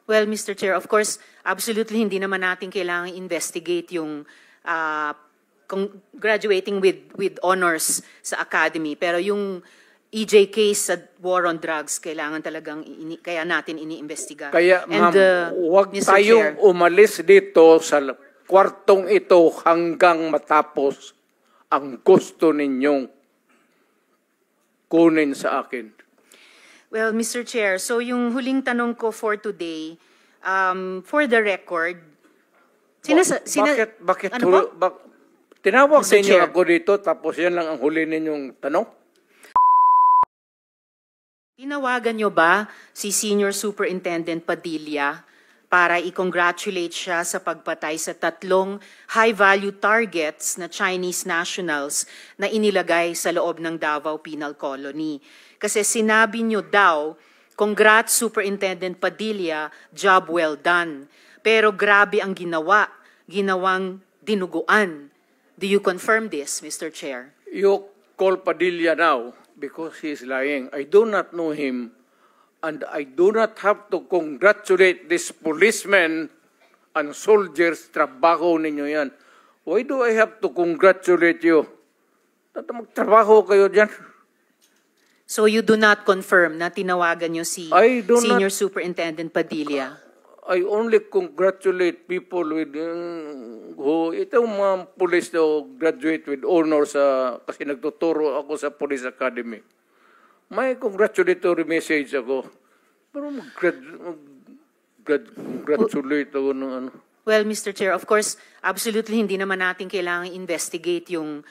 Well, Mr. Chair, of course, absolutely hindi naman natin kailangan investigate yung graduating with honors sa academy. Pero yung EJ case sa war on drugs, kailangan talagang kaya natin iniimbestiga. Kaya ma'am, huwag Mr. tayong Chair, umalis dito sa kwartong ito hanggang matapos ang gusto ninyong kunin sa akin. well, Mr. Chair, so yung huling tanong ko for today, for the record, Bakit ano po? tinawag Mr. ninyo Chair. ako dito tapos yan lang ang huli ninyong tanong? Tinawagan nyo ba si Senior Superintendent Padilla para i-congratulate siya sa pagpatay sa 3 high-value targets na Chinese nationals na inilagay sa loob ng Davao Penal Colony? Kasi sinabi nyo daw, congrats Superintendent Padilla, job well done. Pero grabe ang ginawang dinuguan. Do you confirm this, Mr. Chair? You call Padilla now because he is lying. I do not know him and I do not have to congratulate this policemen and soldiers. Trabaho ninyo yan. Why do I have to congratulate you? Magtrabaho kayo dyan. So you do not confirm na tinawagan nyo si Senior Superintendent Padilla? I only congratulate people with who itong mga police na graduate with honors kasi nagtuturo ako sa Police Academy. May congratulatory message ako. Pero congratulate ako ng ano. Well, Mr. Chair, of course, absolutely hindi naman natin kailangan investigate yung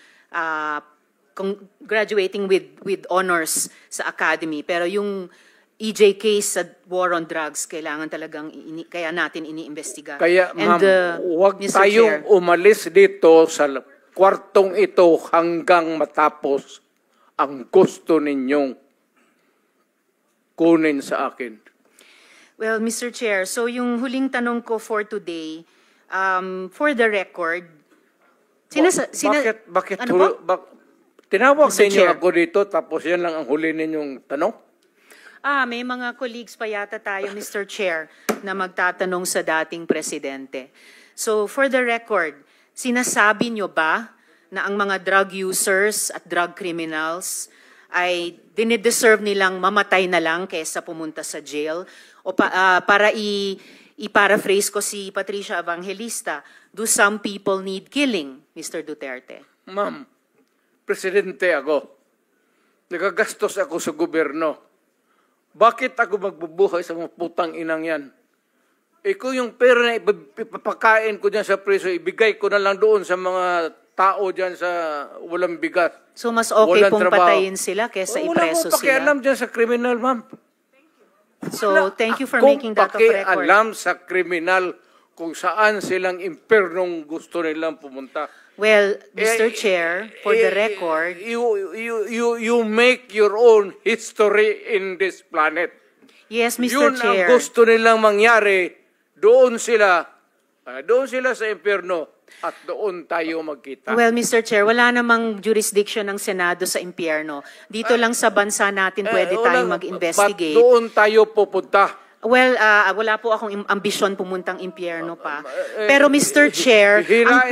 graduating with honors sa academy. Pero yung EJ case sa war on drugs, kailangan talagang kaya natin iniimbestiga. Kaya ma'am, huwag Mr. tayong Chair, umalis dito sa kwartong ito hanggang matapos ang gusto ninyong kunin sa akin. well, Mr. Chair, so yung huling tanong ko for today, for the record, Bakit ano po? tinawag Mr. ninyo Chair. ako dito tapos yan lang ang huli ninyong tanong? May mga colleagues pa yata tayo, Mr. Chair, na magtatanong sa dating presidente. So, for the record, sinasabi nyo ba na ang mga drug users at drug criminals ay dinideserve nilang mamatay na lang kaysa pumunta sa jail? O para i-paraphrase ko si Patricia Evangelista, do some people need killing, Mr. Duterte? Ma'am, presidente ako. Nagagastos ako sa gobyerno. Bakit ako magbubuhay sa mga putang inang yan? Kung yung pera na ipapakain ko dyan sa preso, ibigay ko na lang doon sa mga tao dyan sa walang bigat. So, mas okay Walang pong trabaho. patayin sila kaysa ipreso Wala mo pakialam sila? dyan sa kriminal, ma'am. So, thank you for making that of record. Pakialam sa kriminal kung saan silang impernong gusto nilang pumunta. Well, Mr. Chair, for the record, You make your own history in this planet. yes, Mr. Yun Chair. ang gusto nilang mangyari. Doon sila sa impyerno at doon tayo magkita. Well, Mr. Chair, wala namang jurisdiction ng Senado sa impyerno. Dito lang sa bansa natin pwede tayong mag-investigate. Ba't doon tayo pupunta? Well, wala po akong ambisyon pumuntang impyerno pa. Pero Mr. Chair, ang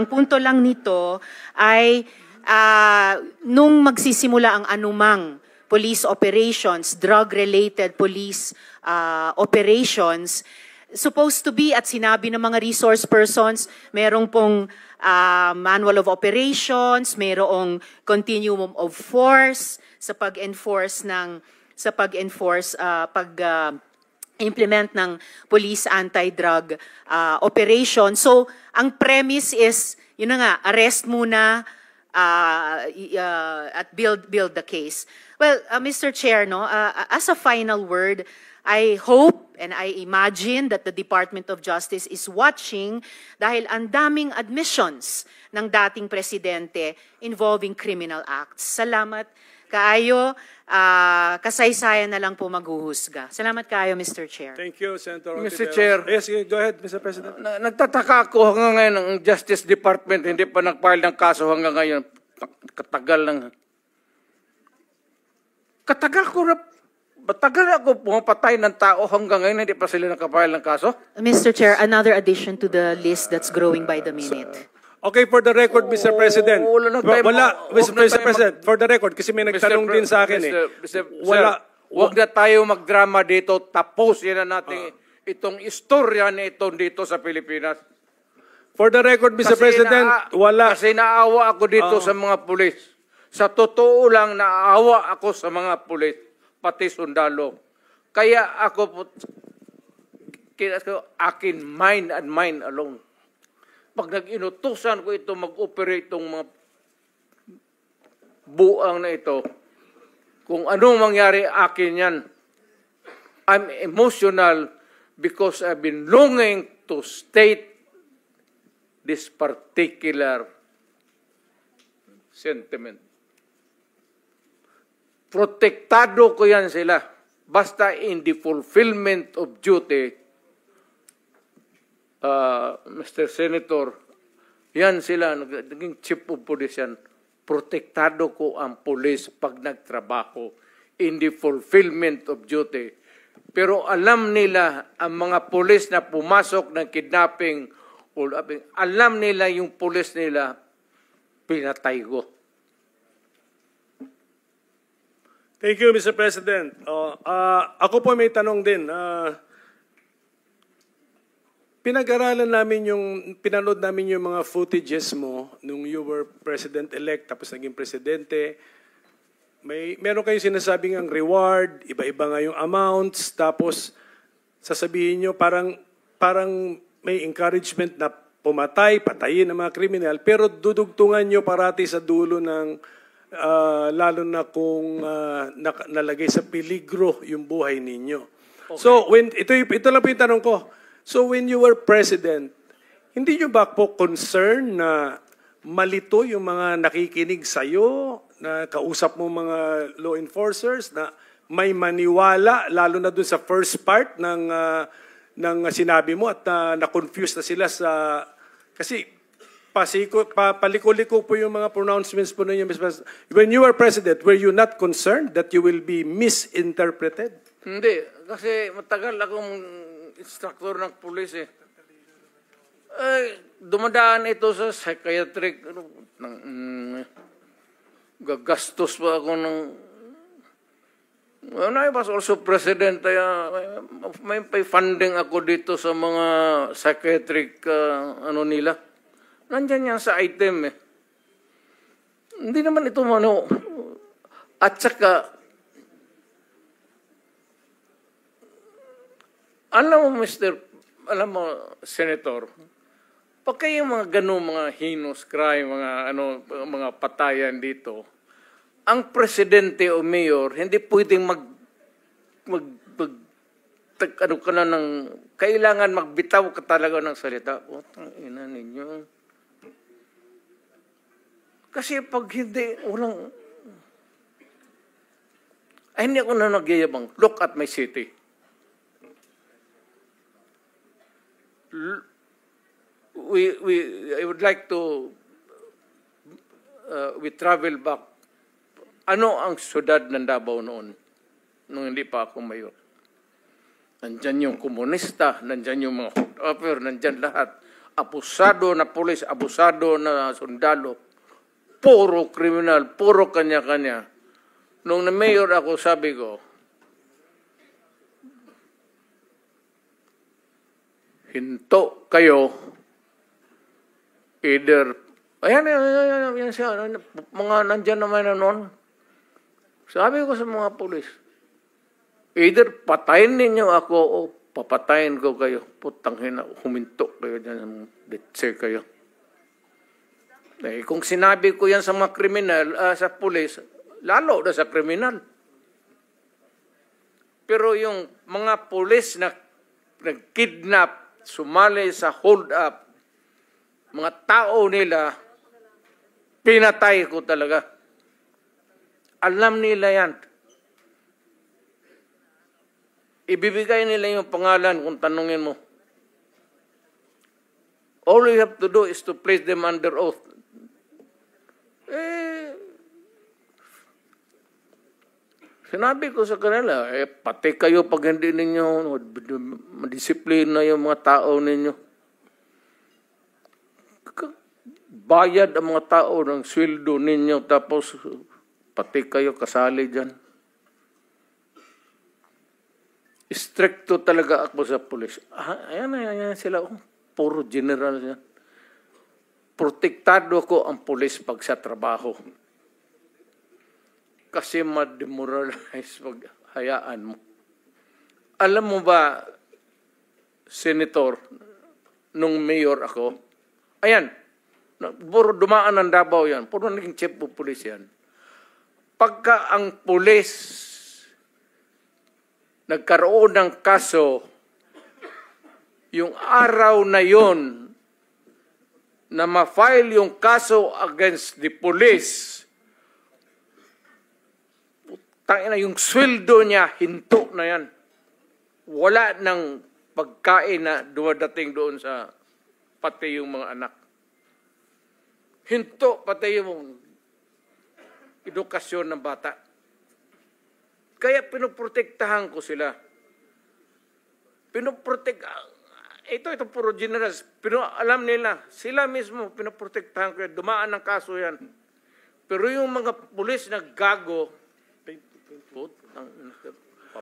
punto lang nito ay nung magsisimula ang anumang police operations, drug-related police operations, supposed to be at sinabi ng mga resource persons, merong pong manual of operations, merong continuum of force sa pag-enforce pag-implement ng police anti-drug operation. So, ang premise is, yun na nga, arrest muna at build the case. Well, Mr. Chair, no, as a final word, I hope and I imagine that the Department of Justice is watching dahil ang daming admissions ng dating presidente involving criminal acts. Salamat kaayo. Kasaysayan na lang po maghuhusga. Salamat kayo, Mr. Chair. Thank you, Senator Mr. Ontiveros. Chair. Yes, go ahead, Mr. President. Nagtataka ako hanggang ngayon ang Justice Department hindi pa nag-file ng kaso hanggang ngayon. Katagal lang. Katagal ko na Matagal ako pumapatay ng tao hanggang ngayon hindi pa sila nakapile ng kaso. Mr. Chair, another addition to the list that's growing by the minute. Okay, for the record, Mr. President. wala na tayo Mr. President, for the record, kasi may nagtanong din sa akin Huwag na tayo magdrama dito. Tapusin na natin itong istorya na ito dito sa Pilipinas. For the record, Mr. President, wala. Kasi naawa ako dito sa mga pulis. Sa totoo lang, naawa ako sa mga pulis, pati sundalo. Kaya ako, akin mind and mind alone. Pag nag-inutusan ko ito, mag-operate itong mga buang na ito, kung anong mangyari akin yan, I'm emotional because I've been longing to state this particular sentiment. Protektado ko yan sila. Basta in the fulfillment of duty, Mr. Senator, yan sila, naging chief of police yan. Protektado ko ang police pag nagtrabaho in the fulfillment of duty. Pero alam nila, ang mga police na pumasok ng kidnapping, alam nila yung police nila, pinatay ko. Thank you, Mr. President. Ako po may tanong din. Pinag-aralan namin pinanood namin yung mga footages mo nung you were President-elect tapos naging Presidente. Meron kayong sinasabing ang reward, iba-iba nga yung amounts, tapos sasabihin nyo parang may encouragement na patayin ng mga kriminal, pero dudugtungan nyo parati sa dulo ng lalo na kung nalagay sa peligro yung buhay ninyo. Okay. So, ito lang po yung tanong ko. So, when you were President, hindi nyo ba po concern na malito yung mga nakikinig sa'yo, na kausap mo mga law enforcers, na may maniwala, lalo na dun sa first part ng sinabi mo at na-confuse na sila sa... Kasi paliko-liko po yung mga pronouncements po ninyo, Mr. President. When you were President, were you not concerned that you will be misinterpreted? Hindi, kasi matagal akong instructor ng pulis eh. Dumadaan ito sa psychiatric, gagastos pa ako ng... When I was also president, may funding ako dito sa mga psychiatric nila. Nandyan yan sa item eh. Hindi naman ito At saka, alam mo, Senator, pag kayo mga ganun, mga heinous crime, mga patayan dito, ang presidente o mayor, hindi pwedeng kailangan magbitaw ka talaga ng salita. Ina ninyo. Kasi pag hindi, hindi ako na nagyayabang. Look at my city. I would like to we travel back. Ano ang syudad ng Davao noon nung hindi pa ako mayor? Nandyan yung komunista, nandyan yung mga hold-upper, nandyan lahat. Abusado na pulis, abusado na sundalo. Puro kriminal, puro kanya-kanya. Nung na mayor ako, sabi ko, hinto kayo, either, ayan siya, mga nandyan naman na noon. Sabi ko sa mga pulis, either patayin ninyo ako o papatayin ko kayo. Putang hina, huminto kayo dyan, ditse kayo. Kung sinabi ko yan sa mga kriminal, sa pulis, lalo na sa kriminal. Pero yung mga pulis na nag-kidnap, sumali sa hold-up, mga tao nila, pinatay ko talaga. Alam nila yan. Ibibigay nila yung pangalan kung tanungin mo. All you have to do is to place them under oath. Sinabi ko sa kanila, pati kayo pag hindi ninyo madisiplina yung mga tao ninyo. Bayad ang mga tao ng sweldo ninyo tapos pati kayo kasali dyan. Stricto talaga ako sa pulis. Ayan sila. Puro general yan. Protektado ko ang pulis pag sa trabaho. Kasi ma-demoralize pag hayaan mo. Alam mo ba, Senator, nung mayor ako, ayan, puro dumaan ng Davao yan, puro naging chief of police yan. Pagka ang pulis nagkaroon ng kaso, yung araw na yon na ma-file yung kaso against the police, tangina yung sweldo niya, hinto na yan. Wala nang pagkain na dumadating doon sa pati yung mga anak. Hinto pati yung edukasyon ng bata. Kaya pinoprotektahan ko sila. Ito puro generals. Pero alam nila, sila mismo pinoprotektahan ko. Dumaan ng kaso yan. Pero yung mga pulis na gago,